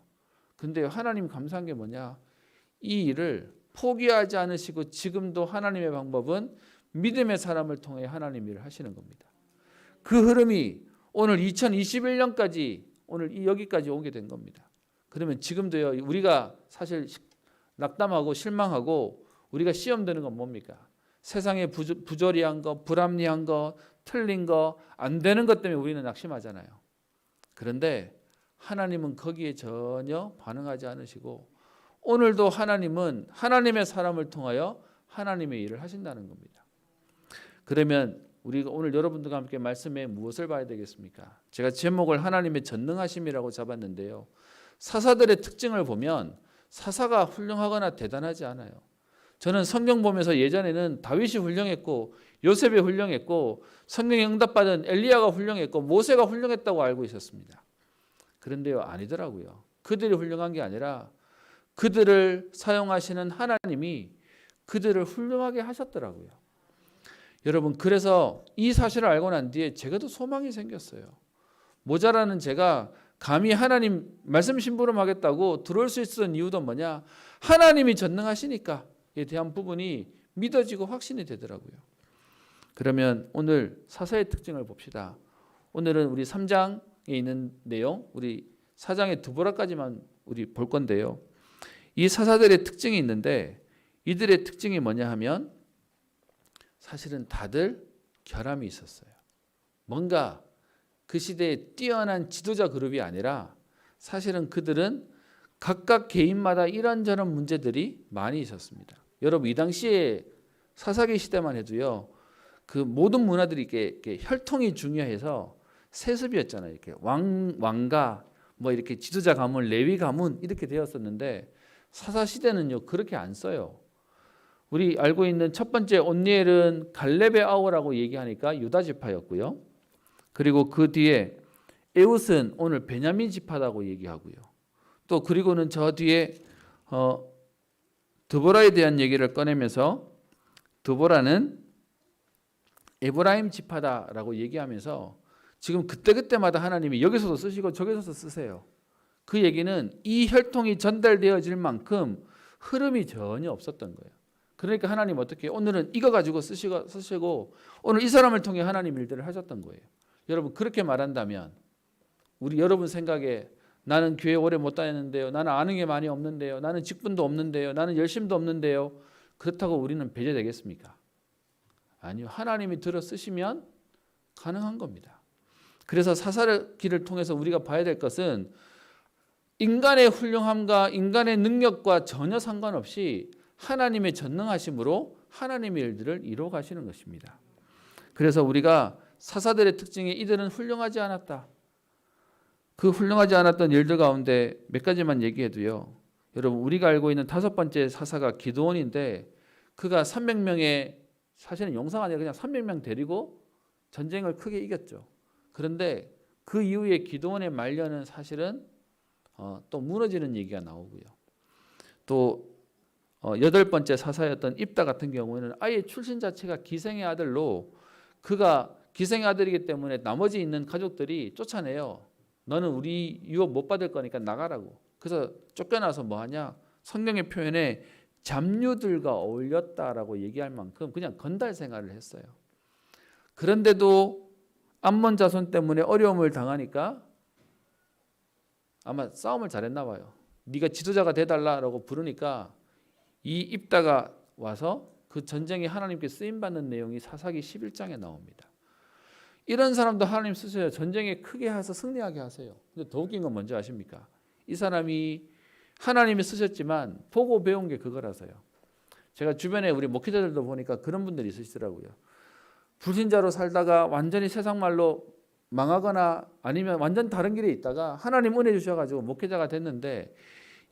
근데 하나님 감사한 게 뭐냐? 이 일을 포기하지 않으시고 지금도 하나님의 방법은 믿음의 사람을 통해 하나님 일을 하시는 겁니다. 그 흐름이 오늘 2021년까지 오늘 여기까지 오게 된 겁니다. 그러면 지금도요 우리가 사실 낙담하고 실망하고 우리가 시험 드는 건 뭡니까? 세상에 부조리한 거, 불합리한 거, 틀린 거, 안 되는 것 때문에 우리는 낙심하잖아요. 그런데 하나님은 거기에 전혀 반응하지 않으시고 오늘도 하나님은 하나님의 사람을 통하여 하나님의 일을 하신다는 겁니다. 그러면 우리가 오늘 여러분들과 함께 말씀에 무엇을 봐야 되겠습니까? 제가 제목을 하나님의 전능하심이라고 잡았는데요. 사사들의 특징을 보면 사사가 훌륭하거나 대단하지 않아요. 저는 성경 보면서 예전에는 다윗이 훌륭했고 요셉이 훌륭했고 성경에 응답받은 엘리야가 훌륭했고 모세가 훌륭했다고 알고 있었습니다. 그런데요 아니더라고요. 그들이 훌륭한 게 아니라 그들을 사용하시는 하나님이 그들을 훌륭하게 하셨더라고요. 여러분 그래서 이 사실을 알고 난 뒤에 제가 더 소망이 생겼어요. 모자라는 제가 감히 하나님 말씀 심부름하겠다고 들어올 수 있었던 이유도 뭐냐? 하나님이 전능하시니까에 대한 부분이 믿어지고 확신이 되더라고요. 그러면 오늘 사사의 특징을 봅시다. 오늘은 우리 3장에 있는 내용, 우리 4장의 드보라까지만 우리 볼 건데요. 이 사사들의 특징이 있는데 이들의 특징이 뭐냐 하면 사실은 다들 결함이 있었어요. 뭔가 그 시대에 뛰어난 지도자 그룹이 아니라 사실은 그들은 각각 개인마다 이런저런 문제들이 많이 있었습니다. 여러분 이 당시에 사사기 시대만 해도요. 그 모든 문화들이 이렇게 혈통이 중요해서 세습이었잖아요. 이렇게 왕가 뭐 이렇게 지도자 가문, 레위 가문 이렇게 되었었는데 사사 시대는요 그렇게 안 써요. 우리 알고 있는 첫 번째 온니엘은 갈렙의 아우라고 얘기하니까 유다 지파였고요. 그리고 그 뒤에 에훗은 오늘 베냐민 지파라고 얘기하고요. 또 그리고는 저 뒤에 드보라에 대한 얘기를 꺼내면서 드보라는 에브라임 지파다라고 얘기하면서 지금 그때그때마다 하나님이 여기서도 쓰시고 저기서도 쓰세요. 그 얘기는 이 혈통이 전달되어질 만큼 흐름이 전혀 없었던 거예요. 그러니까 하나님 어떻게 오늘은 이거 가지고 쓰시고 오늘 이 사람을 통해 하나님 일들을 하셨던 거예요. 여러분 그렇게 말한다면 우리 여러분 생각에 나는 교회 오래 못 다녔는데요. 나는 아는 게 많이 없는데요. 나는 직분도 없는데요. 나는 열심도 없는데요. 그렇다고 우리는 배제되겠습니까? 아니요. 하나님이 들어 쓰시면 가능한 겁니다. 그래서 사사기를 통해서 우리가 봐야 될 것은 인간의 훌륭함과 인간의 능력과 전혀 상관없이 하나님의 전능하심으로 하나님의 일들을 이루어 가시는 것입니다. 그래서 우리가 사사들의 특징이 이들은 훌륭하지 않았다. 그 훌륭하지 않았던 일들 가운데 몇 가지만 얘기해도요. 여러분 우리가 알고 있는 다섯 번째 사사가 기드온인데 그가 300명의 사실은 용사가 아니라 그냥 300명 데리고 전쟁을 크게 이겼죠. 그런데 그 이후에 기드온의 말년은 사실은 또 무너지는 얘기가 나오고요. 또 여덟 번째 사사였던 입다 같은 경우에는 아예 출신 자체가 기생의 아들로 그가 기생의 아들이기 때문에 나머지 있는 가족들이 쫓아내요. 너는 우리 유업 못 받을 거니까 나가라고. 그래서 쫓겨나서 뭐 하냐? 성경의 표현에 잡류들과 어울렸다라고 얘기할 만큼 그냥 건달 생활을 했어요. 그런데도 암몬 자손 때문에 어려움을 당하니까 아마 싸움을 잘했나 봐요. 네가 지도자가 돼달라라고 부르니까 이 입다가 와서 그 전쟁에 하나님께 쓰임받는 내용이 사사기 11장에 나옵니다. 이런 사람도 하나님 쓰셔야 전쟁에 크게 해서 승리하게 하세요. 근데 더 웃긴 건 뭔지 아십니까? 이 사람이 하나님이 쓰셨지만 보고 배운 게 그거라서요. 제가 주변에 우리 목회자들도 보니까 그런 분들이 있으시더라고요. 불신자로 살다가 완전히 세상 말로 망하거나 아니면 완전 다른 길에 있다가 하나님 은혜 주셔가지고 목회자가 됐는데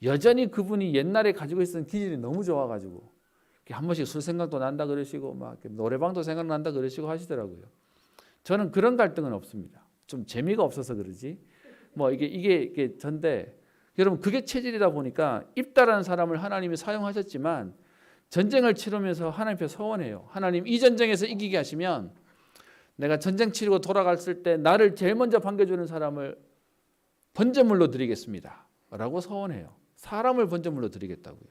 여전히 그분이 옛날에 가지고 있었던 기질이 너무 좋아가지고 한 번씩 술 생각도 난다 그러시고 막 노래방도 생각난다 그러시고 하시더라고요. 저는 그런 갈등은 없습니다. 좀 재미가 없어서 그러지. 뭐 이게 전데 여러분 그게 체질이다 보니까 입다라는 사람을 하나님이 사용하셨지만 전쟁을 치르면서 하나님 앞에 서원해요. 하나님 이 전쟁에서 이기게 하시면 내가 전쟁 치르고 돌아갔을 때 나를 제일 먼저 반겨주는 사람을 번제물로 드리겠습니다. 라고 서원해요. 사람을 번제물로 드리겠다고요.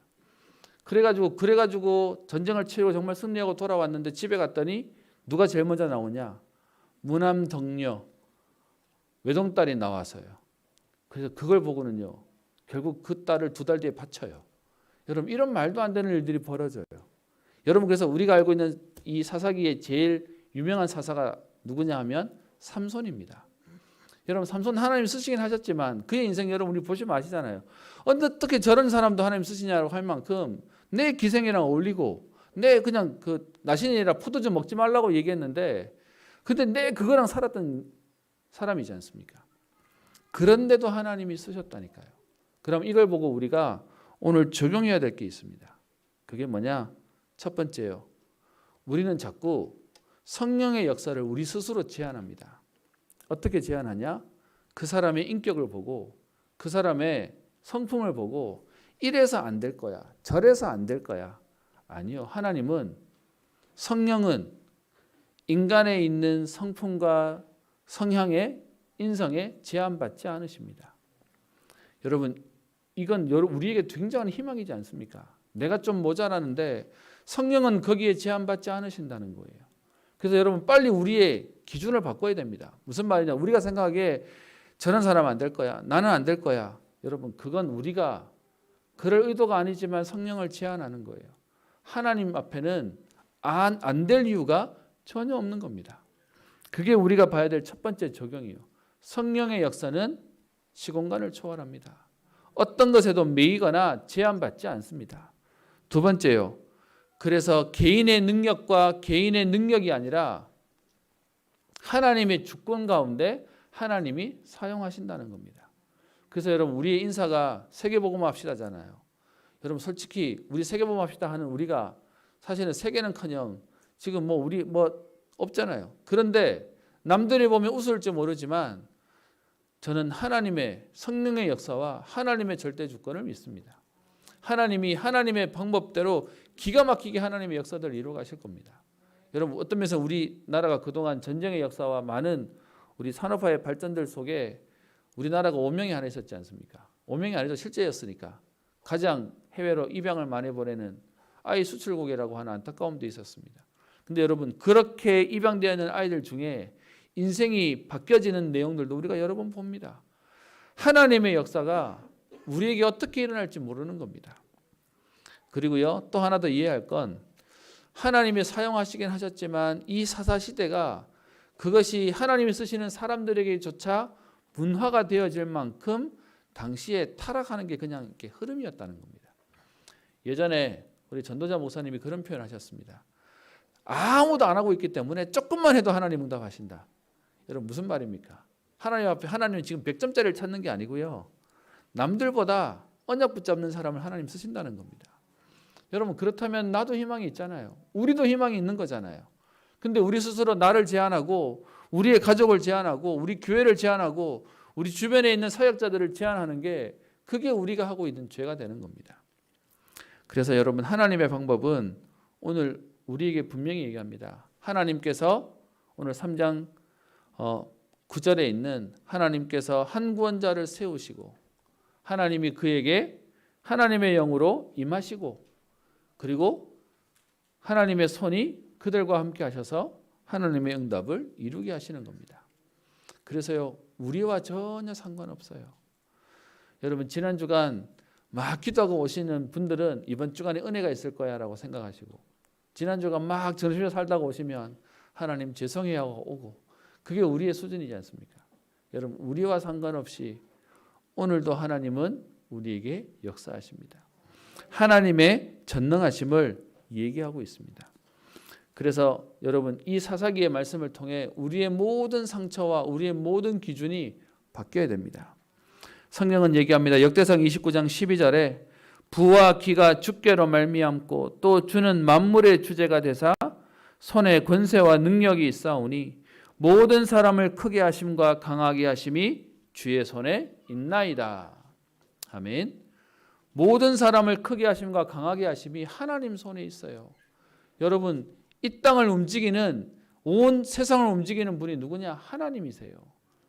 그래가지고 전쟁을 치르고 정말 승리하고 돌아왔는데 집에 갔더니 누가 제일 먼저 나오냐? 무남덕녀 외동딸이 나와서요. 그래서 그걸 보고는요. 결국 그 딸을 2달 뒤에 바쳐요. 여러분 이런 말도 안 되는 일들이 벌어져요. 여러분 그래서 우리가 알고 있는 이 사사기의 제일 유명한 사사가 누구냐 하면 삼손입니다. 여러분 삼손 하나님 쓰시긴 하셨지만 그의 인생 여러분 우리 보시면 아시잖아요. 어떻게 저런 사람도 하나님 쓰시냐고 할 만큼 내 기생이랑 어울리고 내 그냥 그 나신이라 포도 좀 먹지 말라고 얘기했는데 근데 내 그거랑 살았던 사람이지 않습니까? 그런데도 하나님이 쓰셨다니까요. 그럼 이걸 보고 우리가 오늘 적용해야 될 게 있습니다. 그게 뭐냐? 첫 번째요. 우리는 자꾸 성령의 역사를 우리 스스로 제한합니다. 어떻게 제한하냐? 그 사람의 인격을 보고 그 사람의 성품을 보고 이래서 안 될 거야. 저래서 안 될 거야. 아니요. 하나님은 성령은 인간에 있는 성품과 성향의 인성에 제한받지 않으십니다. 여러분 이건 우리에게 굉장한 희망이지 않습니까? 내가 좀 모자라는데 성령은 거기에 제한받지 않으신다는 거예요. 그래서 여러분 빨리 우리의 기준을 바꿔야 됩니다. 무슨 말이냐? 우리가 생각하기에 저런 사람 안 될 거야. 나는 안 될 거야. 여러분 그건 우리가 그럴 의도가 아니지만 성령을 제한하는 거예요. 하나님 앞에는 안 될 이유가 전혀 없는 겁니다. 그게 우리가 봐야 될 첫 번째 적용이에요. 성령의 역사는 시공간을 초월합니다. 어떤 것에도 매이거나 제한받지 않습니다. 두 번째요. 그래서 개인의 능력과 개인의 능력이 아니라 하나님의 주권 가운데 하나님이 사용하신다는 겁니다. 그래서 여러분 우리의 인사가 세계복음 합시다잖아요. 여러분 솔직히 우리 세계복음 합시다 하는 우리가 사실은 세계는커녕 지금 뭐 우리 뭐 없잖아요. 그런데 남들이 보면 웃을지 모르지만 저는 하나님의 성령의 역사와 하나님의 절대 주권을 믿습니다. 하나님이 하나님의 방법대로 기가 막히게 하나님의 역사들을 이루어 가실 겁니다. 여러분 어떤 면에서 우리나라가 그동안 전쟁의 역사와 많은 우리 산업화의 발전들 속에 우리나라가 오명이 하나 있었지 않습니까? 오명이 아니죠. 실제였으니까. 가장 해외로 입양을 많이 보내는 아이 수출국이라고 하는 안타까움도 있었습니다. 근데 여러분 그렇게 입양되어 있는 아이들 중에 인생이 바뀌어지는 내용들도 우리가 여러 번 봅니다. 하나님의 역사가 우리에게 어떻게 일어날지 모르는 겁니다. 그리고요 또 하나 더 이해할 건 하나님이 사용하시긴 하셨지만 이 사사시대가 그것이 하나님이 쓰시는 사람들에게조차 문화가 되어질 만큼 당시에 타락하는 게 그냥 이렇게 흐름이었다는 겁니다. 예전에 우리 전도자 목사님이 그런 표현을 하셨습니다. 아무도 안 하고 있기 때문에 조금만 해도 하나님 응답하신다. 여러분 무슨 말입니까? 하나님 앞에 하나님은 지금 100점짜리를 찾는 게 아니고요. 남들보다 언약 붙잡는 사람을 하나님 쓰신다는 겁니다. 여러분 그렇다면 나도 희망이 있잖아요. 우리도 희망이 있는 거잖아요. 근데 우리 스스로 나를 제한하고 우리의 가족을 제한하고 우리 교회를 제한하고 우리 주변에 있는 사역자들을 제한하는 게 그게 우리가 하고 있는 죄가 되는 겁니다. 그래서 여러분 하나님의 방법은 오늘 우리에게 분명히 얘기합니다. 하나님께서 오늘 3장 9절에 있는 하나님께서 한 구원자를 세우시고 하나님이 그에게 하나님의 영으로 임하시고 그리고 하나님의 손이 그들과 함께 하셔서 하나님의 응답을 이루게 하시는 겁니다. 그래서요 우리와 전혀 상관없어요. 여러분 지난 주간 막 기도하고 오시는 분들은 이번 주간에 은혜가 있을 거야 라고 생각하시고 지난 주간 막 전심에 살다가 오시면 하나님 죄송해요 하고 오고 그게 우리의 수준이지 않습니까? 여러분 우리와 상관없이 오늘도 하나님은 우리에게 역사하십니다. 하나님의 전능하심을 얘기하고 있습니다. 그래서 여러분 이 사사기의 말씀을 통해 우리의 모든 상처와 우리의 모든 기준이 바뀌어야 됩니다. 성경은 얘기합니다. 역대상 29장 12절에 부와 기가 주께로 말미암고 또 주는 만물의 주제가 되사 손에 권세와 능력이 있사오니 모든 사람을 크게 하심과 강하게 하심이 주의 손에 있나이다. 아멘. 모든 사람을 크게 하심과 강하게 하심이 하나님 손에 있어요. 여러분 이 땅을 움직이는 온 세상을 움직이는 분이 누구냐? 하나님이세요.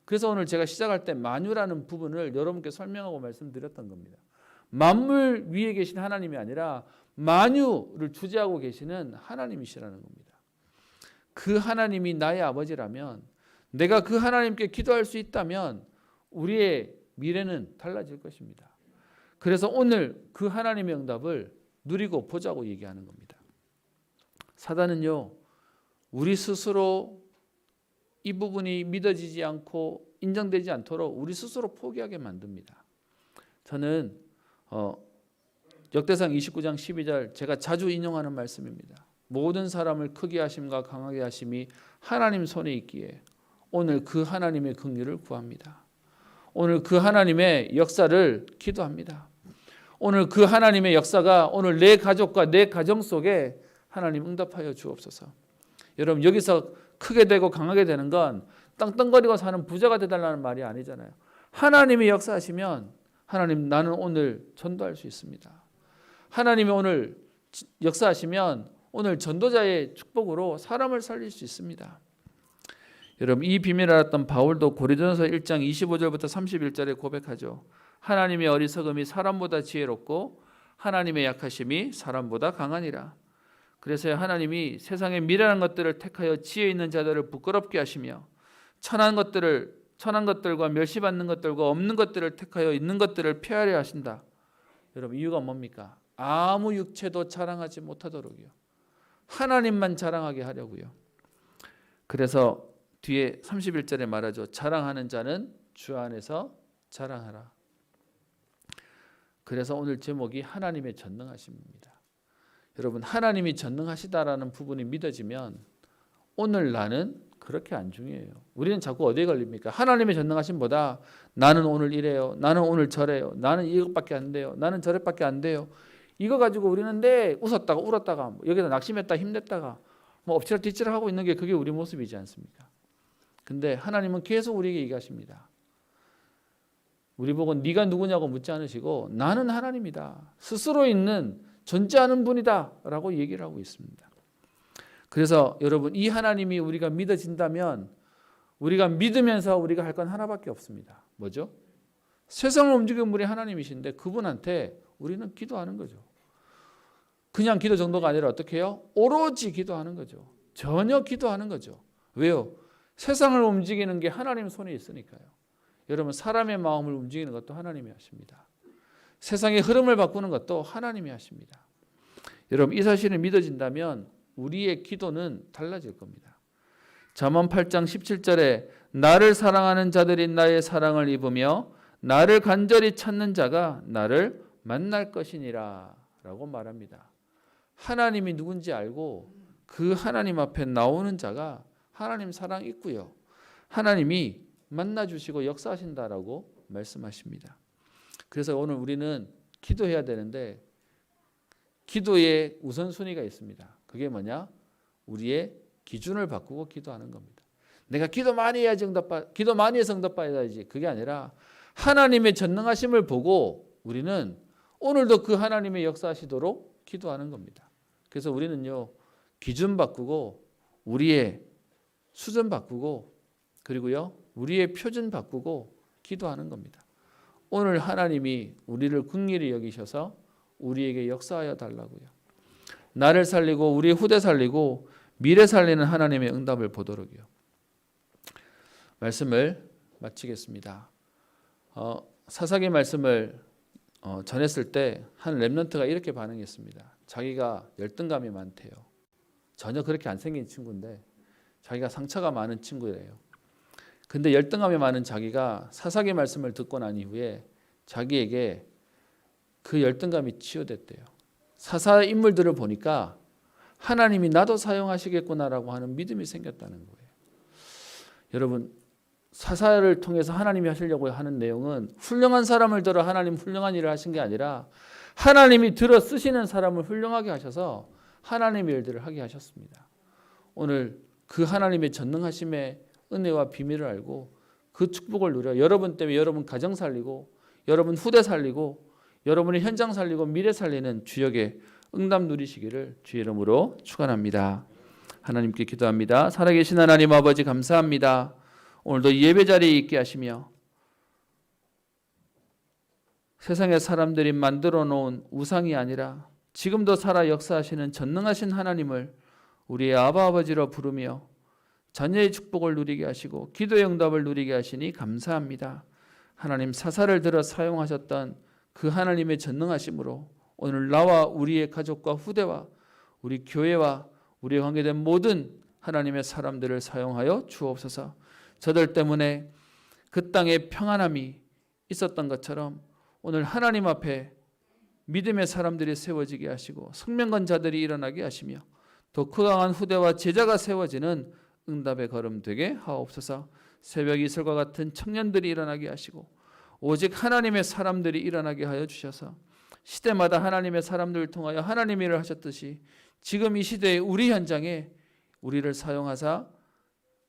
그래서 오늘 제가 시작할 때 만유라는 부분을 여러분께 설명하고 말씀드렸던 겁니다. 만물 위에 계신 하나님이 아니라 만유를 주재하고 계시는 하나님이시라는 겁니다. 그 하나님이 나의 아버지라면 내가 그 하나님께 기도할 수 있다면 우리의 미래는 달라질 것입니다. 그래서 오늘 그 하나님의 응답을 누리고 보자고 얘기하는 겁니다. 사단은요 우리 스스로 이 부분이 믿어지지 않고 인정되지 않도록 우리 스스로 포기하게 만듭니다. 저는 역대상 29장 12절 제가 자주 인용하는 말씀입니다. 모든 사람을 크게 하심과 강하게 하심이 하나님 손에 있기에 오늘 그 하나님의 긍휼을 구합니다. 오늘 그 하나님의 역사를 기도합니다. 오늘 그 하나님의 역사가 오늘 내 가족과 내 가정 속에 하나님 응답하여 주옵소서. 여러분 여기서 크게 되고 강하게 되는 건 땅땅거리고 사는 부자가 되달라는 말이 아니잖아요. 하나님이 역사하시면 하나님 나는 오늘 전도할 수 있습니다. 하나님이 오늘 역사하시면 오늘 전도자의 축복으로 사람을 살릴 수 있습니다. 여러분 이 비밀을 알았던 바울도 고린도전서 1장 25절부터 31절에 고백하죠. 하나님의 어리석음이 사람보다 지혜롭고 하나님의 약하심이 사람보다 강하니라. 그래서 하나님이 세상의 미련한 것들을 택하여 지혜 있는 자들을 부끄럽게 하시며 천한 것들과 멸시받는 것들과 없는 것들을 택하여 있는 것들을 폐하려 하신다. 여러분 이유가 뭡니까? 아무 육체도 자랑하지 못하도록요. 하나님만 자랑하게 하려고요. 그래서 뒤에 31절에 말하죠. 자랑하는 자는 주 안에서 자랑하라. 그래서 오늘 제목이 하나님의 전능하심입니다. 여러분 하나님이 전능하시다라는 부분이 믿어지면 오늘 나는 그렇게 안 중요해요. 우리는 자꾸 어디에 걸립니까? 하나님의 전능하심보다 나는 오늘 이래요. 나는 오늘 저래요. 나는 이것밖에 안 돼요. 나는 저래밖에 안 돼요. 이거 가지고 우리는 웃었다가 울었다가 여기다 낙심했다 힘냈다가 엎치락뒤치락 하고 있는 게 그게 우리 모습이지 않습니까? 근데 하나님은 계속 우리에게 얘기하십니다. 우리 보고 네가 누구냐고 묻지 않으시고 나는 하나님이다. 스스로 있는 존재하는 분이다 라고 얘기를 하고 있습니다. 그래서 여러분 이 하나님이 우리가 믿어진다면 우리가 믿으면서 우리가 할 건 하나밖에 없습니다. 뭐죠? 세상을 움직이는 분이 하나님이신데 그분한테 우리는 기도하는 거죠. 그냥 기도 정도가 아니라 어떻게 해요? 오로지 기도하는 거죠. 전혀 기도하는 거죠. 왜요? 세상을 움직이는 게 하나님 손에 있으니까요. 여러분 사람의 마음을 움직이는 것도 하나님이 하십니다. 세상의 흐름을 바꾸는 것도 하나님이 하십니다. 여러분 이 사실이 믿어진다면 우리의 기도는 달라질 겁니다. 잠언 8장 17절에 나를 사랑하는 자들이 나의 사랑을 입으며 나를 간절히 찾는 자가 나를 만날 것이니라 라고 말합니다. 하나님이 누군지 알고 그 하나님 앞에 나오는 자가 하나님 사랑 있고요. 하나님이 만나주시고 역사하신다라고 말씀하십니다. 그래서 오늘 우리는 기도해야 되는데 기도의 우선순위가 있습니다. 그게 뭐냐? 우리의 기준을 바꾸고 기도하는 겁니다. 내가 기도 많이 해야지 기도 많이 해서 응답받아야지. 그게 아니라 하나님의 전능하심을 보고 우리는 오늘도 그 하나님의 역사하시도록 기도하는 겁니다. 그래서 우리는요, 기준 바꾸고 우리의 수준 바꾸고 그리고요, 우리의 표준 바꾸고 기도하는 겁니다. 오늘 하나님이 우리를 긍휼히 여기셔서 우리에게 역사하여 달라고요. 나를 살리고 우리 후대 살리고 미래 살리는 하나님의 응답을 보도록요. 말씀을 마치겠습니다. 사사기 말씀을 전했을 때 한 렘넌트가 이렇게 반응했습니다. 자기가 열등감이 많대요. 전혀 그렇게 안 생긴 친구인데 자기가 상처가 많은 친구예요. 근데 열등감이 많은 자기가 사사기 말씀을 듣고 난 이후에 자기에게 그 열등감이 치유됐대요. 사사 인물들을 보니까 하나님이 나도 사용하시겠구나라고 하는 믿음이 생겼다는 거예요. 여러분, 사사를 통해서 하나님이 하시려고 하는 내용은 훌륭한 사람을 들어 하나님 훌륭한 일을 하신 게 아니라 하나님이 들어 쓰시는 사람을 훌륭하게 하셔서 하나님의 일들을 하게 하셨습니다. 오늘 그 하나님의 전능하심의 은혜와 비밀을 알고 그 축복을 누려 여러분 때문에 여러분 가정 살리고 여러분 후대 살리고 여러분의 현장 살리고 미래 살리는 주역의 응답 누리시기를 주의 이름으로 축원합니다. 하나님께 기도합니다. 살아계신 하나님 아버지 감사합니다. 오늘도 예배 자리에 있게 하시며 세상의 사람들이 만들어 놓은 우상이 아니라 지금도 살아 역사하시는 전능하신 하나님을 우리의 아바 아버지로 부르며 자녀의 축복을 누리게 하시고 기도의 응답을 누리게 하시니 감사합니다. 하나님 사사를 들어 사용하셨던 그 하나님의 전능하심으로 오늘 나와 우리의 가족과 후대와 우리 교회와 우리에 관계된 모든 하나님의 사람들을 사용하여 주옵소서. 저들 때문에 그 땅에 평안함이 있었던 것처럼 오늘 하나님 앞에 믿음의 사람들이 세워지게 하시고 생명건자들이 일어나게 하시며 더 강한 후대와 제자가 세워지는 응답의 걸음 되게 하옵소서. 새벽 이슬과 같은 청년들이 일어나게 하시고 오직 하나님의 사람들이 일어나게 하여 주셔서 시대마다 하나님의 사람들을 통하여 하나님의 일을 하셨듯이 지금 이 시대의 우리 현장에 우리를 사용하사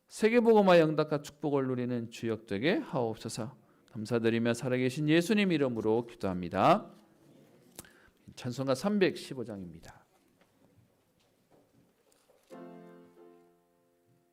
세계복음화 영답과 축복을 누리는 주역 되게 하옵소서. 감사드리며 살아계신 예수님 이름으로 기도합니다. 찬송가 315장입니다.